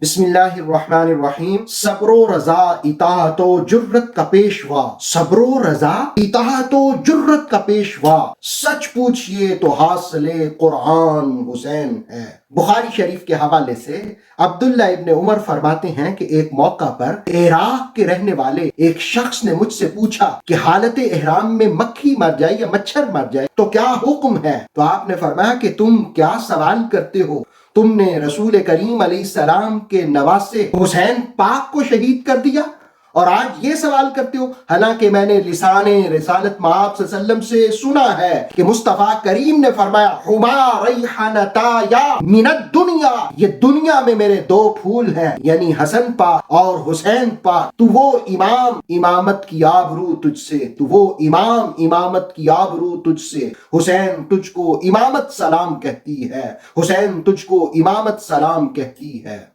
बिस्मिल्लाहिर्रहमानिर्रहीम। सब्रो रजा इताअतो जुर्रत का पेशवा, सब्रो रजा इताअतो जुर्रत का पेशवा, सच पूछिए तो हासिले कुरान हुसैन है। बुखारी शरीफ के हवाले से अब्दुल्ला इब्ने उमर फरमाते हैं कि एक मौका पर इराक के रहने वाले एक शख्स ने मुझसे पूछा कि हालत एहराम में मक्खी मर जाए या मच्छर मर जाए तो क्या हुक्म है। तो आपने फरमाया कि तुम क्या सवाल करते हो, तुमने रसूल करीम अलैहिस्सलाम के नवासे हुसैन पाक को शहीद कर दिया और आज ये सवाल करते हो। हालांकि मैंने लिसाने रिसालत में आप सल्लल्लाहु अलैहि वसल्लम से सुना है कि मुस्तफ़ा करीम ने फरमाया हुमा रैहानताया मिनद दुनिया, ये दुनिया में मेरे दो फूल हैं, यानी हसन पाक और हुसैन पाक। तू वो इमाम, इमामत की आबरू तुझसे, तू वो इमाम, इमामत की आबरू तुझसे। हुसैन तुझको इमामत सलाम कहती है, हुसैन तुझको इमामत सलाम कहती है।